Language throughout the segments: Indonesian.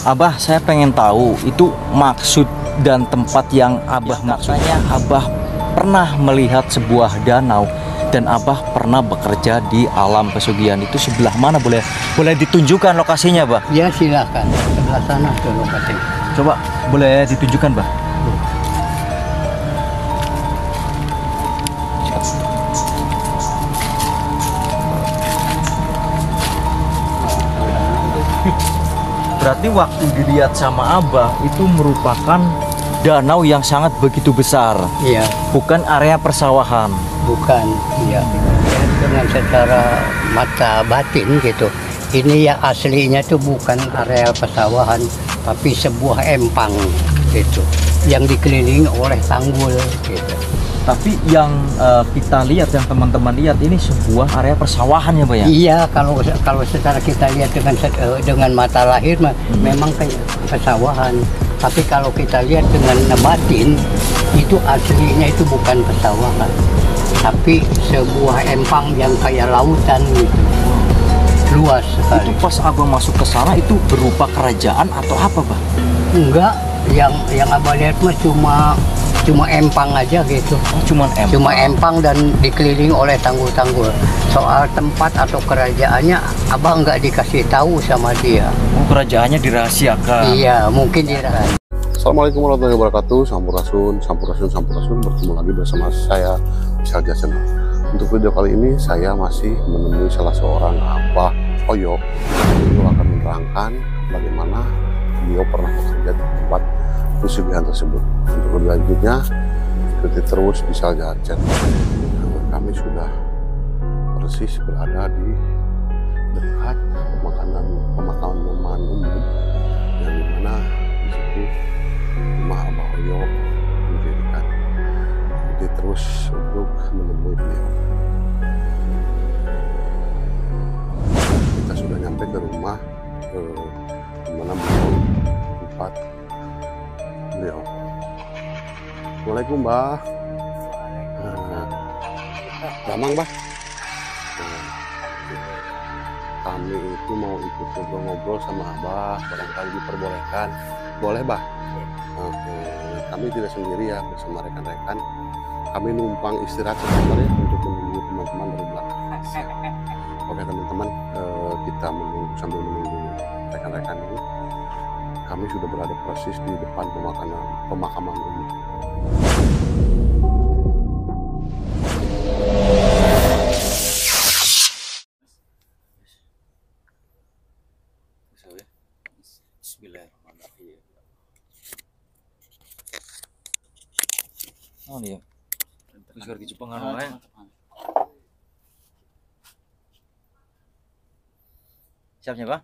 Abah, saya pengen tahu itu maksud dan tempat yang Abah maksudnya. Abah pernah melihat sebuah danau dan Abah pernah bekerja di alam pesugihan itu sebelah mana, boleh ditunjukkan lokasinya, Bah? Ya silakan, sebelah sana tuh lokasi. Coba boleh ditunjukkan, Bah? Berarti waktu dilihat sama Abah itu merupakan danau yang sangat begitu besar. Iya, Bukan area persawahan. bukan. Iya. Dengan secara mata batin gitu. Ini ya aslinya tuh bukan areal pesawahan, tapi sebuah empang gitu, yang dikelilingi oleh tanggul gitu. Tapi yang kita lihat, yang teman-teman lihat ini sebuah area persawahan ya, Pak ya? Iya, kalau secara kita lihat dengan mata lahir memang kayak pesawahan. Tapi kalau kita lihat dengan batin, itu aslinya itu bukan pesawahan, tapi sebuah empang yang kayak lautan gitu. Luas sekali. Itu pas Abang masuk ke sana itu berupa kerajaan atau apa, Bang? Enggak, yang abang lihat mah cuma empang aja gitu. Oh, cuman empang. Cuma empang dan dikelilingi oleh tanggul-tanggul. Soal tempat atau kerajaannya abang nggak dikasih tahu sama dia. Oh, kerajaannya dirahasiakan. Iya, mungkin dirahasiakan. Assalamualaikum warahmatullahi wabarakatuh. Sampurasun. Bertemu lagi bersama saya, Michal Jasena. Untuk video kali ini saya masih menemui salah seorang Abah Oyo. Beliau akan menerangkan bagaimana beliau pernah bekerja di tempat pesugihan tersebut. Untuk lebih lanjutnya, ikuti terus Michal Jasena. Kami sudah persis berada di dekat pemakaman umum, yang dimana di situ rumah Abah Oyo didirikan. Ikuti terus untuk menemui beliau. Kita sudah nyampe ke rumah di mana tempat beliau. Assalamualaikum, Mbah. Damang, Mbah. Kami itu mau ikut ngobrol-ngobrol sama Abah, barangkali diperbolehkan. Boleh, Bah? Kami tidak sendiri ya, bersama rekan-rekan. Kami numpang istirahat sebentar ya untuk menunggu teman-teman dari belakang. Oke teman-teman, kita menunggu sambil menunggu rekan-rekan ini. Kami sudah berada persis di depan pemakaman umum. Bismillahirrahmanirrahim. Oh iya. Terus di Jepang wae. Siapnya, Pak?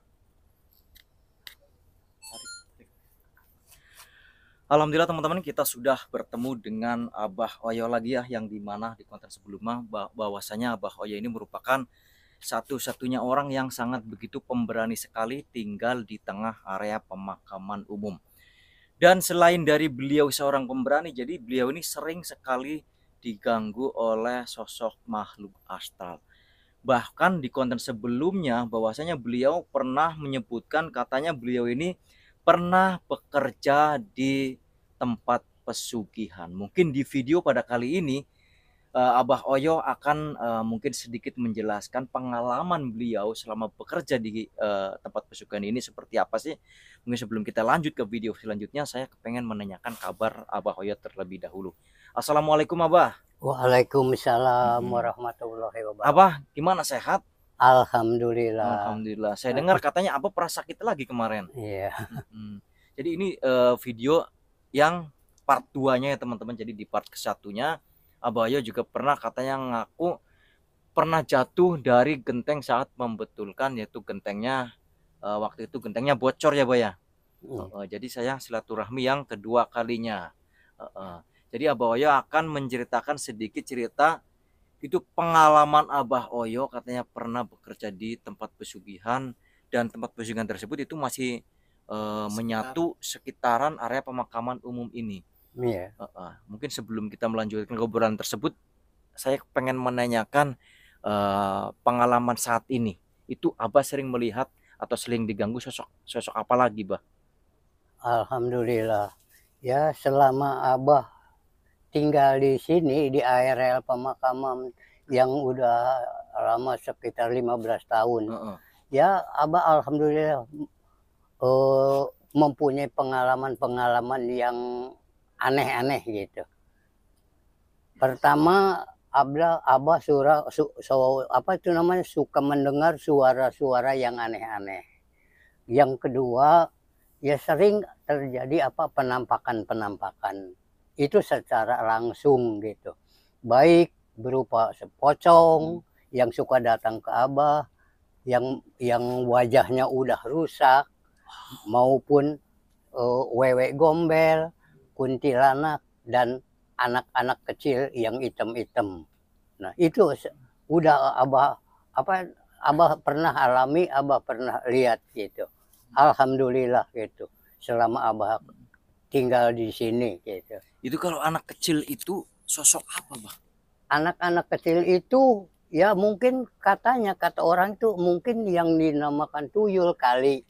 Alhamdulillah teman-teman, kita sudah bertemu dengan Abah Oyo lagi ya, yang dimana di konten sebelumnya bahwasanya Abah Oyo ini merupakan satu-satunya orang yang sangat begitu pemberani sekali tinggal di tengah area pemakaman umum. Dan selain dari beliau seorang pemberani, jadi beliau ini sering sekali diganggu oleh sosok makhluk astral. Bahkan di konten sebelumnya bahwasanya beliau pernah menyebutkan katanya beliau ini pernah bekerja di tempat pesugihan. Mungkin di video pada kali ini Abah Oyo akan mungkin sedikit menjelaskan pengalaman beliau selama bekerja di tempat pesugihan ini seperti apa sih. Mungkin sebelum kita lanjut ke video selanjutnya, saya pengen menanyakan kabar Abah Oyo terlebih dahulu. Assalamualaikum, Abah. Waalaikumsalam warahmatullahi wabarakatuh. Abah, gimana, sehat? Alhamdulillah. Alhamdulillah. Saya dengar katanya Abah pernah sakit lagi kemarin. Iya. Jadi ini video yang part 2-nya ya teman-teman. Jadi di part ke-1-nya Abah Oyo juga pernah katanya ngaku pernah jatuh dari genteng saat membetulkan, yaitu gentengnya waktu itu gentengnya bocor ya, Bah ya. Jadi saya silaturahmi yang kedua kalinya. Jadi Abah Oyo akan menceritakan sedikit cerita itu pengalaman Abah Oyo, katanya pernah bekerja di tempat pesugihan, dan tempat pesugihan tersebut itu masih menyatu sekitaran area pemakaman umum ini. Iya. Mungkin sebelum kita melanjutkan obrolan tersebut, saya pengen menanyakan pengalaman saat ini. Itu Abah sering melihat atau sering diganggu sosok apa lagi, Bah? Alhamdulillah. Ya, selama Abah tinggal di sini di areal pemakaman yang udah lama sekitar 15 tahun. Heeh. Ya, Abah alhamdulillah eh, mempunyai pengalaman-pengalaman yang aneh-aneh gitu. Pertama, Abah apa itu namanya suka mendengar suara-suara yang aneh-aneh. Yang kedua, ya sering terjadi penampakan-penampakan. Itu secara langsung gitu. Baik berupa pocong yang suka datang ke Abah, yang wajahnya udah rusak, maupun wewe gombel, kuntilanak, dan anak-anak kecil yang hitam-hitam. Nah, itu udah Abah pernah alami, Abah pernah lihat gitu. Alhamdulillah gitu. Selama Abah tinggal di sini gitu. Itu kalau anak kecil itu sosok apa, Bah? Anak-anak kecil itu ya mungkin kata orang itu mungkin yang dinamakan tuyul kali.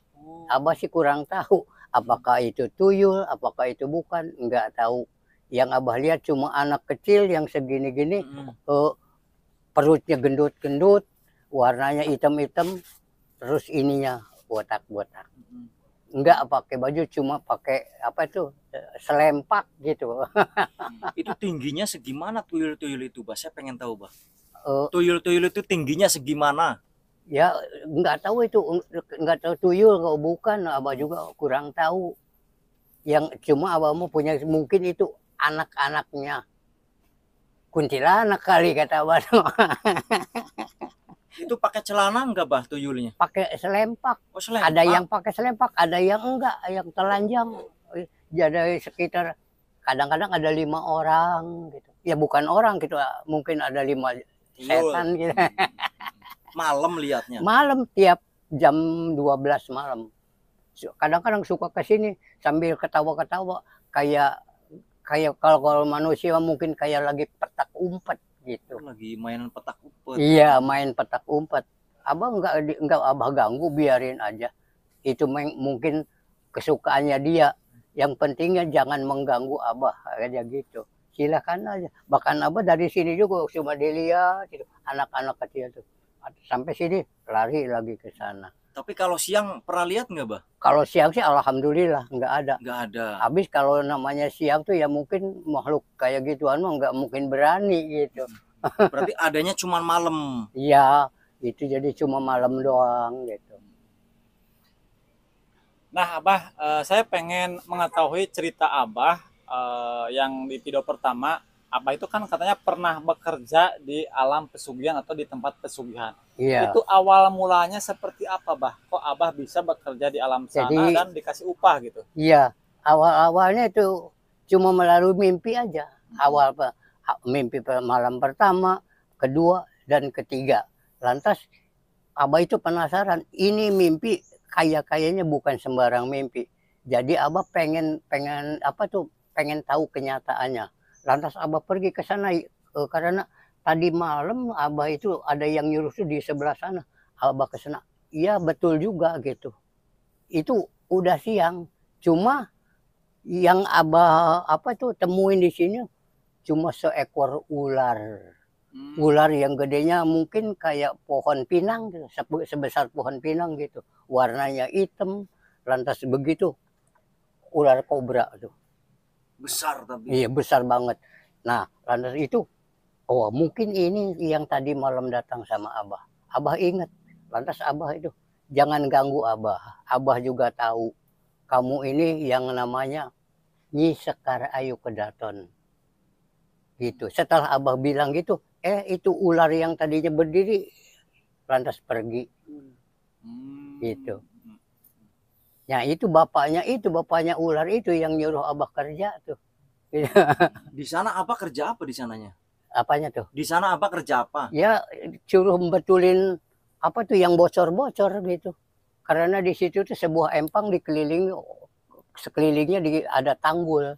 Abah sih kurang tahu apakah itu tuyul, apakah itu bukan, nggak tahu. Yang Abah lihat cuma anak kecil yang segini-gini, perutnya gendut-gendut, warnanya hitam-hitam, terus ininya botak-botak. Enggak pakai baju, cuma pakai selempak gitu. Itu tingginya segimana tuyul-tuyul itu, Bah? Saya pengen tahu, Bah. Tuyul-tuyul itu tingginya segimana? Ya nggak tahu itu, nggak tahu tuyul kalau bukan, Abah juga kurang tahu. Yang cuma Abah mau punya mungkin itu anak-anaknya kuntilanak kali kata Abah. Itu pakai celana enggak, Bah, tuyulnya? Pakai selempak. Oh, selempak. Ada yang pakai selempak, ada yang enggak, yang telanjang. Jadi sekitar kadang-kadang ada 5 orang gitu. Ya bukan orang gitu, mungkin ada 5 setan gitu. Malam lihatnya. Malam, tiap jam 12 malam. Kadang-kadang suka ke sini sambil ketawa-ketawa, kayak kalau manusia mungkin kayak lagi petak umpet gitu. Lagi mainan petak umpet. Iya, main petak umpet. Abah enggak Abah ganggu, biarin aja. Itu mungkin kesukaannya dia. Yang pentingnya jangan mengganggu Abah aja gitu. Silakan aja. Bahkan Abah dari sini juga cuma dilihat gitu. Anak-anak kecil tuh. Sampai sini lari lagi ke sana. Tapi kalau siang pernah lihat nggak, Bah? Kalau siang sih alhamdulillah nggak ada. Nggak ada. Habis kalau namanya siang tuh ya mungkin makhluk kayak gituan mah nggak mungkin berani gitu. Berarti adanya cuma malam. Iya, itu jadi cuma malam doang gitu. Nah, Abah, saya pengen mengetahui cerita Abah yang di video pertama. Abah itu kan katanya pernah bekerja di alam pesugihan atau di tempat pesugihan. Iya. Itu awal mulanya seperti apa, Bah? Kok Abah bisa bekerja di alam sana dan dikasih upah gitu? Iya, awal-awalnya itu cuma melalui mimpi aja. Awal mimpi malam pertama, kedua, dan ketiga. Lantas Abah itu penasaran, ini mimpi kayaknya bukan sembarang mimpi. Jadi Abah pengen tahu kenyataannya. Lantas Abah pergi ke sana karena tadi malam Abah itu ada yang nyuruh di sebelah sana. Abah ke sana. Iya, betul juga gitu. Itu udah siang. Cuma yang Abah temuin di sini cuma seekor ular. Ular yang gedenya mungkin kayak pohon pinang gitu, sebesar pohon pinang gitu. Warnanya hitam, lantas begitu ular kobra tuh. Besar tapi. Iya, besar banget. Nah, lantas itu, oh mungkin ini yang tadi malam datang sama Abah. Abah ingat. Lantas Abah itu, jangan ganggu Abah. Abah juga tahu, kamu ini yang namanya Nyi Sekar Ayu Kedaton. Gitu. Setelah Abah bilang gitu, itu ular yang tadinya berdiri, lantas pergi. Gitu. Ya itu bapaknya ular itu yang nyuruh Abah kerja tuh. Di sana apa kerja apa di sananya? Apanya tuh? Di sana apa kerja apa? Ya suruh betulin apa tuh yang bocor-bocor gitu. Karena di situ tuh sebuah empang dikelilingi, sekelilingnya ada tanggul.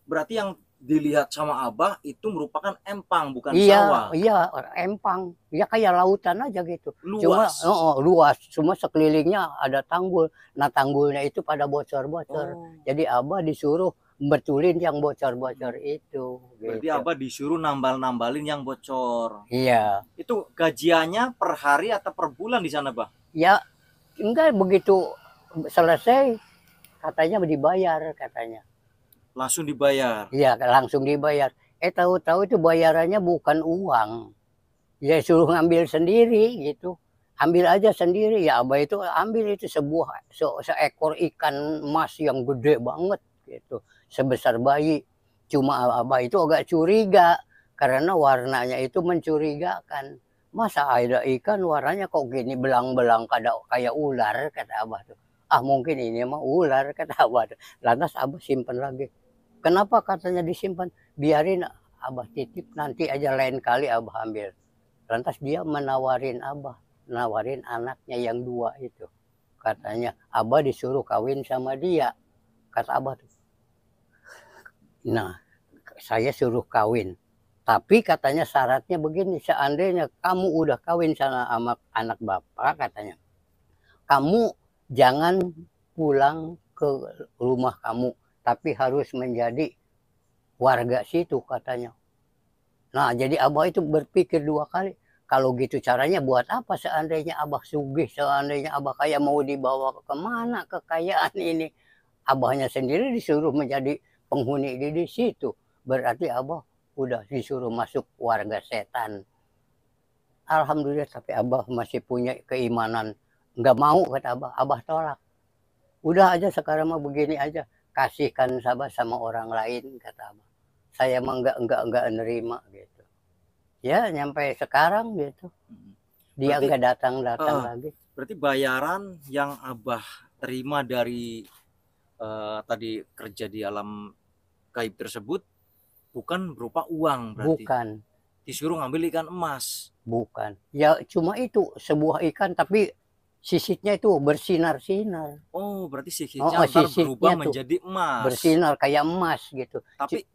Berarti dilihat sama Abah itu merupakan empang bukan Iya, sawah. iya, empang. Ya kayak lautan aja gitu. Cuma Luas. luas, cuma sekelilingnya ada tanggul. Nah, tanggulnya itu pada bocor-bocor. Oh, Jadi Abah disuruh betulin yang bocor-bocor itu berarti gitu. Abah disuruh nambal-nambalin yang bocor. Iya. Itu gajiannya per hari atau per bulan di sana, Bah? Ya, enggak begitu selesai katanya dibayar katanya. Langsung dibayar. Iya, langsung dibayar. Tahu-tahu itu bayarannya bukan uang. Ya suruh ngambil sendiri gitu. Ambil aja sendiri. Ya Abah itu ambil itu seekor ikan emas yang gede banget gitu. Sebesar bayi. Cuma Abah itu agak curiga karena warnanya itu mencurigakan. Masa ada ikan warnanya kok gini belang-belang kayak ular, kata Abah tuh. Ah, mungkin ini mah ular, kata Abah tuh. Lantas Abah simpen lagi. Kenapa katanya disimpan? Biarin Abah titip, nanti aja lain kali Abah ambil. Lantas dia menawarin Abah, nawarin anaknya yang 2 itu. Katanya Abah disuruh kawin sama dia. Kata Abah tuh. Nah, saya suruh kawin. Tapi katanya syaratnya begini, seandainya kamu udah kawin sama anak bapak, katanya, kamu jangan pulang ke rumah kamu, tapi harus menjadi warga situ, katanya. Nah, jadi Abah itu berpikir 2 kali. Kalau gitu caranya buat apa seandainya Abah sugih, seandainya Abah kaya, mau dibawa kemana kekayaan ini? Abahnya sendiri disuruh menjadi penghuni di situ. Berarti Abah udah disuruh masuk warga setan. Alhamdulillah, tapi Abah masih punya keimanan. Nggak mau, kata Abah. Abah tolak. Udah aja sekarang mah begini aja. Kasihkan Sabah sama orang lain, kata Abah. Saya mah nggak nerima gitu. Ya, nyampe sekarang gitu. Dia Berarti, nggak datang lagi. Berarti bayaran yang Abah terima dari tadi kerja di alam gaib tersebut bukan berupa uang berarti. Bukan. Disuruh ngambil ikan emas. Bukan. Ya cuma itu, sebuah ikan tapi sisitnya itu bersinar-sinar. Oh, berarti sisitnya berubah menjadi emas. Bersinar kayak emas gitu. Tapi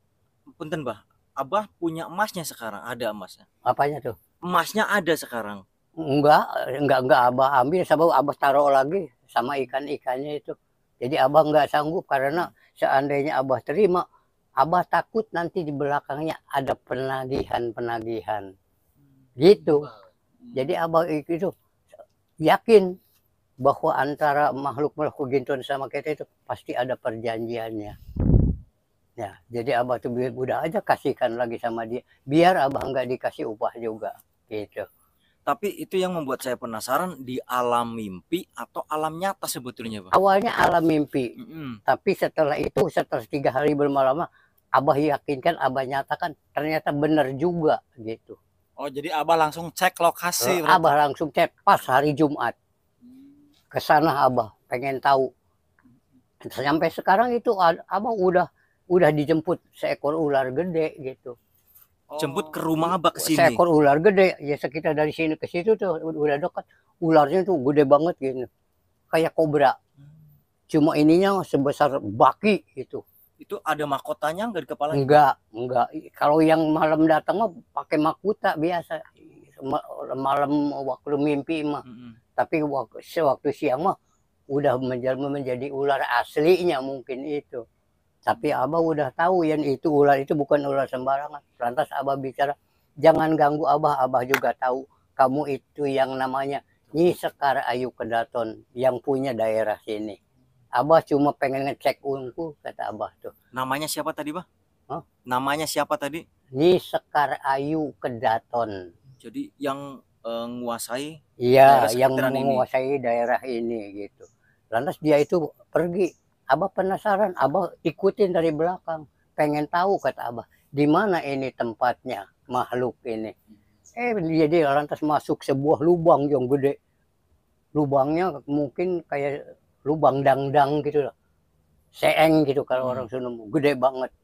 punten, Bah, Abah punya emasnya sekarang? Ada emasnya? Apanya tuh? Emasnya ada sekarang? Enggak Abah ambil, sabab Abah taruh lagi sama ikan-ikannya itu. Jadi Abah nggak sanggup karena seandainya Abah terima, Abah takut nanti di belakangnya ada penagihan. Gitu. Jadi Abah itu yakin bahwa antara makhluk-makhluk ginton sama kita itu pasti ada perjanjiannya. Ya, jadi Abah tuh udah aja kasihkan lagi sama dia. Biar Abah nggak dikasih upah juga. Gitu. Tapi itu yang membuat saya penasaran, di alam mimpi atau alam nyata sebetulnya, Pak? Awalnya alam mimpi. Tapi setelah itu, setelah 3 hari bermalam, Abah yakinkan, Abah nyatakan ternyata benar juga gitu. Oh, jadi Abah langsung cek lokasi. Abah langsung cek pas hari Jumat. Ke sana Abah pengen tahu. Sampai sekarang itu Abah udah dijemput seekor ular gede gitu. Jemput ke rumah Abah ke sini. Seekor ular gede, ya sekitar dari sini ke situ tuh udah dekat. Ularnya tuh gede banget gitu. Kayak kobra. Cuma ininya sebesar baki itu. Itu ada mahkotanya nggak di kepala? Enggak. Kalau yang malam datang mah pakai mahkota biasa. Malam waktu mimpi mah. Tapi waktu siang mah udah menjadi ular aslinya mungkin itu. Tapi Abah udah tahu yang itu ular itu bukan ular sembarangan. Lantas Abah bicara, jangan ganggu Abah. Abah juga tahu kamu itu yang namanya Nyi Sekar Ayu Kedaton yang punya daerah sini. Abah cuma pengen ngecek ungu, kata Abah tuh. Namanya siapa tadi, Bah? Huh? Namanya siapa tadi? Nyi Sekar Ayu Kedaton. Jadi yang menguasai? Iya, yang menguasai daerah ini gitu. Lantas dia itu pergi. Abah penasaran, Abah ikutin dari belakang. Pengen tahu, kata Abah, di mana ini tempatnya makhluk ini. Dia lantas masuk sebuah lubang yang gede. Lubangnya mungkin kayak lubang dangdang gitu loh. Seeng gitu kalau orang Sunda, gede banget.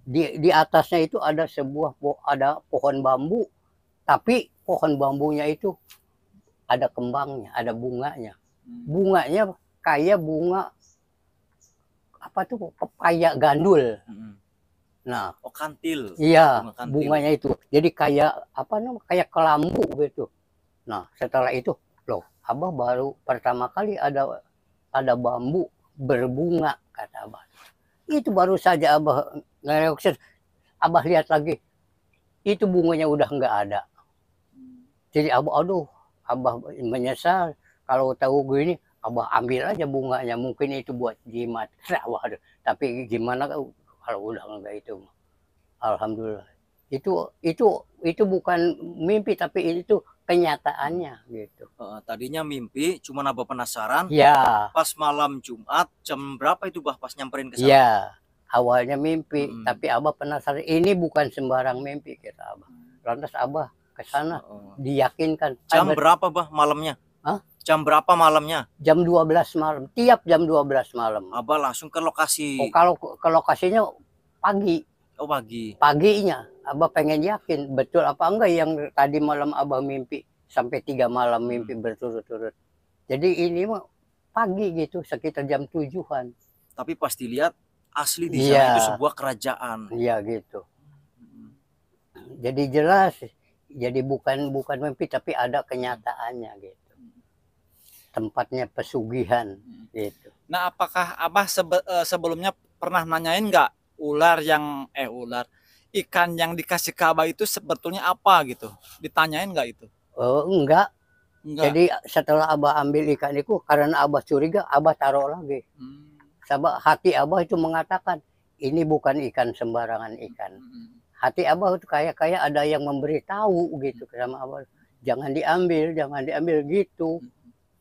Di atasnya itu ada ada pohon bambu, tapi pohon bambunya itu ada kembangnya, ada bunganya. Bunganya kayak bunga apa tuh, pepaya gandul. Nah, Oh, kantil. iya, Bunga kantil. bunganya itu. Jadi kayak apa namanya? Kayak kelambu gitu. Nah, setelah itu, loh, Abah baru pertama kali ada bambu berbunga, kata Abah. Itu baru saja Abah ngereoksin. Abah lihat lagi, itu bunganya udah nggak ada. Jadi aduh, Abah menyesal. Kalau tahu gini, Abah ambil aja bunganya. Mungkin itu buat jimat. Waduh, tapi gimana kalau udah nggak itu? Alhamdulillah. Itu bukan mimpi, tapi itu kenyataannya gitu. Tadinya mimpi, cuman Abah penasaran. Ya, Pas malam Jumat, jam berapa itu Bah pas nyamperin ke sana? ya. Awalnya mimpi, tapi Abah penasaran. Ini bukan sembarang mimpi, kata Abah. Lantas Abah ke sana, diyakinkan. Jam berapa Bah malamnya? Hah? Jam berapa malamnya? Jam 12 malam. Tiap jam 12 malam. Abah langsung ke lokasi. Oh, kalau ke lokasinya pagi. Oh, pagi. Paginya Abah pengen yakin betul apa enggak yang tadi malam Abah mimpi sampai 3 malam mimpi berturut-turut. Jadi ini mah pagi gitu, sekitar jam 7-an. Tapi pas dilihat asli di sana itu sebuah kerajaan. Iya gitu. Jadi jelas, jadi bukan mimpi tapi ada kenyataannya gitu. Tempatnya pesugihan gitu. Nah, apakah Abah sebelumnya pernah nanyain nggak ikan yang dikasih ke Abah itu sebetulnya apa gitu? Ditanyain nggak itu? Enggak. Enggak. Jadi setelah Abah ambil ikan itu, karena Abah curiga, Abah taruh lagi. Sabah hati Abah itu mengatakan, ini bukan ikan sembarangan ikan. Hati Abah itu kayak ada yang memberitahu gitu sama Abah. Jangan diambil gitu.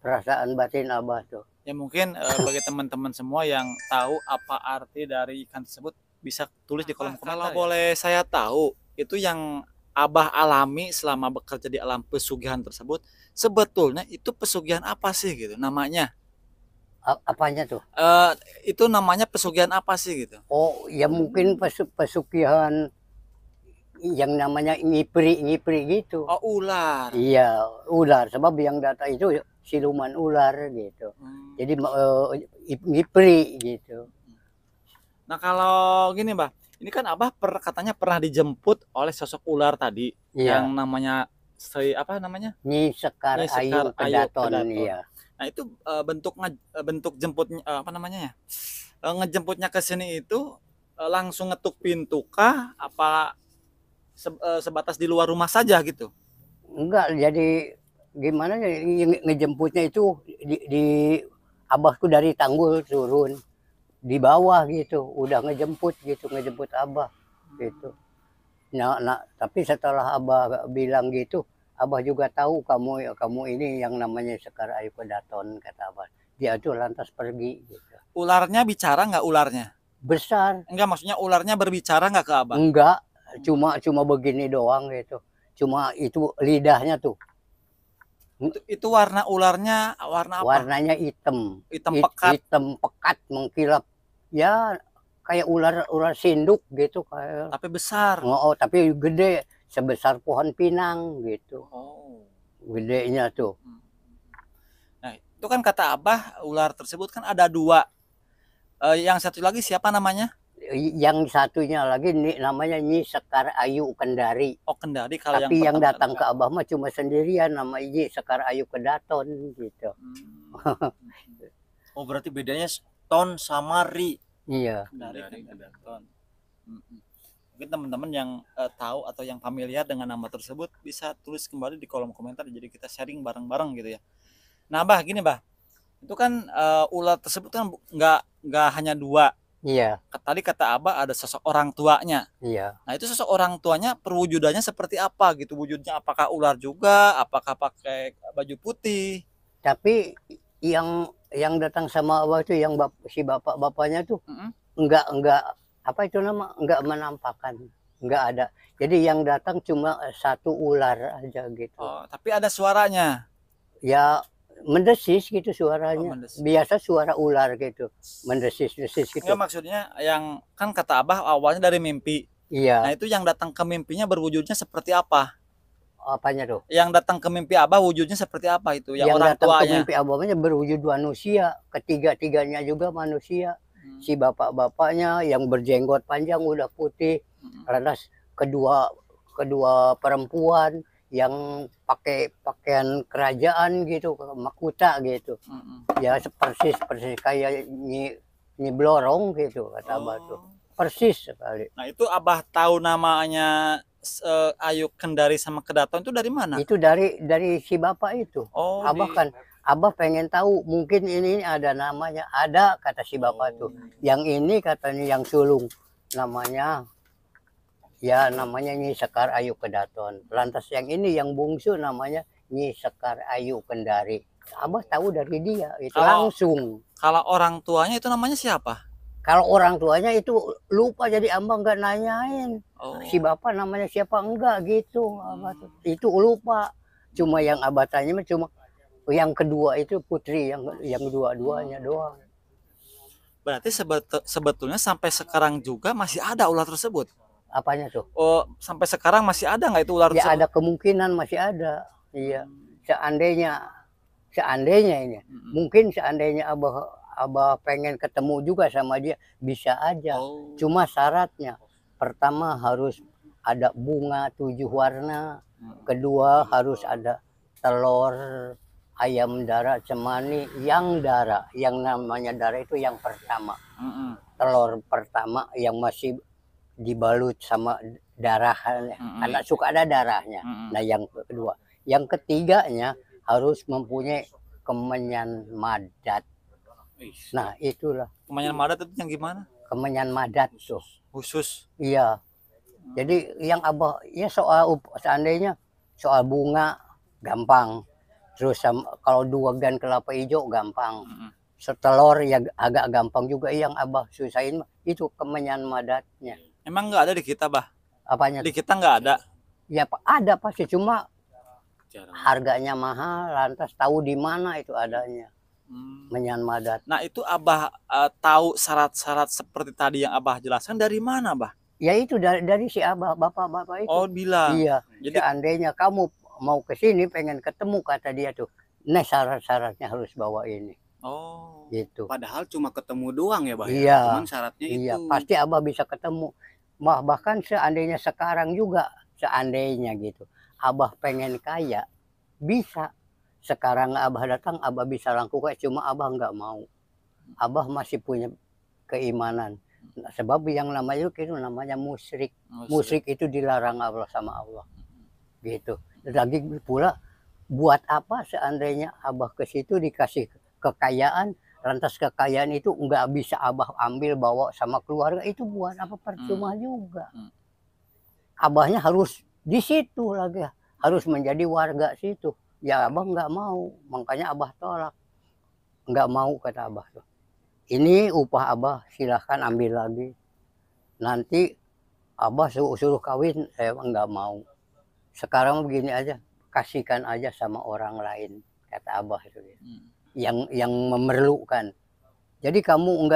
Perasaan batin Abah tuh. Ya mungkin bagi teman-teman semua yang tahu apa arti dari ikan tersebut bisa tulis di kolom komentar. Kalau boleh saya tahu, itu yang Abah alami selama bekerja di alam pesugihan tersebut, sebetulnya itu pesugihan apa sih gitu namanya? Apanya tuh? Itu namanya pesugihan apa sih gitu? Oh, ya mungkin pesugihan yang namanya ngipri gitu. Oh, ular. Iya, ular. Sebab yang datang itu siluman ular gitu. Jadi ngipri gitu. Nah, kalau gini, Mbah, ini kan Abah katanya pernah dijemput oleh sosok ular tadi, yang namanya apa namanya? Nyi Sekar Ayu Kedaton. Iya. Nah, itu bentuk jemputnya apa namanya ya? Ngejemputnya ke sini itu langsung ngetuk pintu kah? Apa sebatas di luar rumah saja gitu? Enggak, jadi gimana ya, ngejemputnya itu di Abahku dari Tanggul turun di bawah gitu, udah ngejemput Abah gitu. Nah, tapi setelah Abah bilang gitu, Abah juga tahu kamu ini yang namanya Sekar Ayu Kedaton, kata Abah. Dia tuh lantas pergi gitu. Ularnya bicara nggak ularnya? Besar. Enggak, maksudnya ularnya berbicara nggak ke Abah? Enggak, cuma begini doang gitu. Cuma itu lidahnya tuh. Itu warna ularnya warna apa? Warnanya hitam. Hitam pekat. Hitam pekat mengkilap. Ya kayak ular sinduk gitu kayak. Tapi besar. Oh, tapi gede sebesar pohon pinang gitu. Oh. Gedenya tuh. Nah, itu kan kata Abah ular tersebut kan ada 2. Yang satu lagi siapa namanya? Yang satunya lagi namanya Nyi Sekar Ayu Kendari. Oh, Kendari. Kalau tapi yang datang ke Abah mah cuma sendirian, nama Nyi Sekar Ayu Kedaton gitu. Oh, berarti bedanya ton sama ri. Iya. Kendari Kedaton. Mungkin teman-teman yang tahu atau yang familiar dengan nama tersebut bisa tulis kembali di kolom komentar, jadi kita sharing bareng-bareng gitu ya. Nah, Bah, gini, Bah. Itu kan ular tersebut kan nggak hanya 2. Iya. Tadi kata Abah ada sosok orang tuanya. Iya. Nah, itu sosok orang tuanya perwujudannya seperti apa gitu? Wujudnya apakah ular juga? Apakah pakai baju putih? Tapi yang datang sama Abah itu yang si bapaknya tuh enggak apa itu nama, enggak menampakkan, enggak ada. Jadi yang datang cuma satu ular aja gitu. Oh, tapi ada suaranya. Ya mendesis gitu suaranya. Oh, mendesis. Biasa suara ular gitu. Mendesis gitu. Enggak, maksudnya yang kan kata Abah awalnya dari mimpi. Iya. Nah, itu yang datang ke mimpinya berwujudnya seperti apa? Apanya tuh? Yang datang ke mimpi Abah wujudnya seperti apa itu? Yang orang datang tuanya. ke mimpi Abahnya berwujud manusia, ketiga-tiganya juga manusia. Si bapak-bapaknya yang berjenggot panjang udah putih, lantas kedua perempuan yang pakai pakaian kerajaan gitu, mahkota gitu. Ya persis kayak Nyi Blorong gitu kata Abah tuh. Persis sekali. Nah itu Abah tahu namanya Ayu Kendari sama Kedaton itu dari mana? Itu dari si bapak itu. Oh, Abah pengen tahu, mungkin ini ada namanya. Ada kata si bapak tuh. Yang ini katanya yang sulung namanya Nyi Sekar Ayu Kedaton. Lantas yang ini yang bungsu namanya Nyi Sekar Ayu Kendari. Abah tahu dari dia itu langsung. Kalau orang tuanya itu namanya siapa? Kalau orang tuanya itu lupa, jadi Abah nggak nanyain. Si bapak namanya siapa enggak gitu. Abah tuh. Itu lupa. Cuma yang Abah tanya cuma yang kedua itu putri, yang dua-duanya doang. Berarti sebetulnya sampai sekarang juga masih ada ular tersebut. Apanya tuh? Oh, sampai sekarang masih ada nggak itu ular tersebut? Ya ada kemungkinan masih ada. Iya. Seandainya ini. Mungkin seandainya Abah pengen ketemu juga sama dia, bisa aja. Cuma syaratnya, pertama harus ada bunga 7 warna, kedua harus ada telur ayam darah cemani yang namanya darah itu yang pertama. Telur pertama yang masih dibalut sama darah, karena suka ada darahnya. Nah yang kedua, yang ketiganya harus mempunyai kemenyan madat. Nah itulah. Kemenyan madat itu yang gimana? Kemenyan madat tuh. Khusus. Iya. Jadi yang Abah ya seandainya soal bunga gampang. Terus kalau 2 gan kelapa hijau gampang. Setelur ya agak gampang juga. Yang Abah susahin itu kemenyan madatnya. Emang nggak ada di kita, Bah? Apanya? Di kita nggak ada. Ya ada pasti, cuma harganya mahal. Lantas tahu di mana itu adanya. Menyan madat. Nah itu Abah tahu syarat-syarat seperti tadi yang Abah jelaskan dari mana, Bah? Ya itu dari si Abah, bapak-bapak itu. Oh bilang. Iya. Jadi seandainya kamu mau ke sini pengen ketemu kata dia tuh, nah syarat-syaratnya harus bawa ini. Oh. Gitu. Padahal cuma ketemu doang ya, Bah. Iya. Cuman syaratnya iya, itu. pasti Abah bisa ketemu. Bahkan seandainya sekarang juga, seandainya gitu, Abah pengen kaya, bisa. Sekarang Abah datang, Abah bisa lakukan, cuma Abah nggak mau. Abah masih punya keimanan. Sebab yang namanya itu namanya musyrik. Musyrik itu dilarang Allah sama Allah. Gitu. Lagi pula, buat apa seandainya Abah ke situ dikasih kekayaan, lantas kekayaan itu nggak bisa Abah ambil bawa sama keluarga, itu buat apa, percuma juga. Abahnya harus di situ lagi, harus menjadi warga situ. Ya Abah nggak mau, makanya Abah tolak. Nggak mau kata Abah tuh. Ini upah Abah, silahkan ambil lagi. Nanti Abah suruh kawin, saya nggak mau. Sekarang begini aja, kasihkan aja sama orang lain, kata Abah itu. Yang memerlukan. Jadi kamu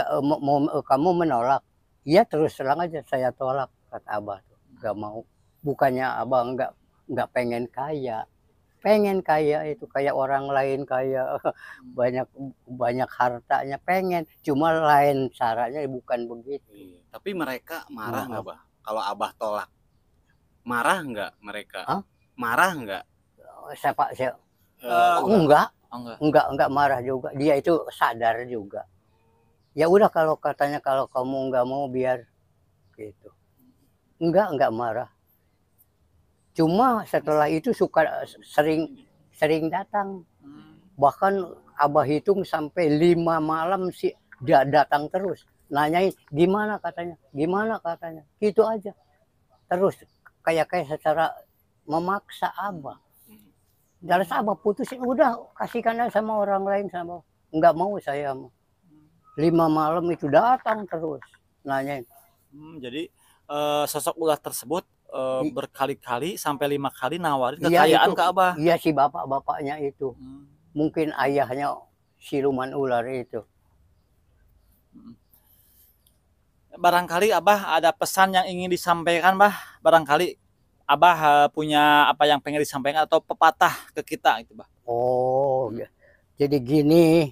kamu menolak, ya terus terang aja saya tolak, kata Abah tuh. Nggak mau. Bukannya Abah nggak pengen kaya. Pengen kaya itu kayak orang lain, kaya banyak hartanya, pengen, cuma lain caranya, bukan begitu. Tapi mereka marah nggak, Bah? Kalau Abah tolak, marah nggak mereka? Marah nggak? Siapa? Enggak marah juga. Dia itu sadar juga. Ya udah, kalau katanya kalau kamu nggak mau biar gitu. Enggak marah. Cuma setelah itu suka sering datang. Bahkan Abah hitung sampai 5 malam sih dia datang terus. Nanyain gimana katanya. Gitu aja. Terus kayak secara memaksa Abah. Dari Abah putusin, udah kasihkan aja sama orang lain, sama nggak mau saya. 5 malam itu datang terus nanyain. Jadi sosok ular tersebut berkali-kali sampai 5 kali nawarin kekayaan ke Abah. Iya, si bapak-bapaknya itu. Mungkin ayahnya siluman ular itu. Barangkali Abah ada pesan yang ingin disampaikan, Bah. Barangkali Abah punya apa yang pengen disampaikan atau pepatah ke kita gitu, Bah. Oh, jadi gini,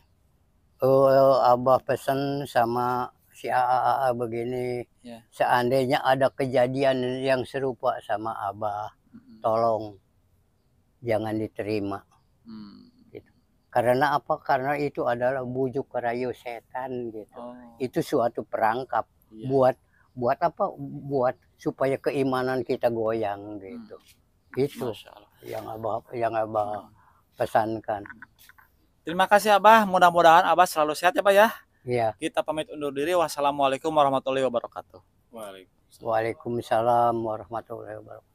Abah pesan sama si AA begini, Ya. seandainya ada kejadian yang serupa sama Abah, tolong jangan diterima. Karena apa? Karena itu adalah bujuk rayu setan gitu. Itu suatu perangkap buat apa? Buat supaya keimanan kita goyang gitu. Itu yang Abah pesankan. Terima kasih Abah, mudah-mudahan Abah selalu sehat ya Pak ya. Iya. Kita pamit undur diri. Wassalamualaikum warahmatullahi wabarakatuh. Waalaikumsalam warahmatullahi wabarakatuh.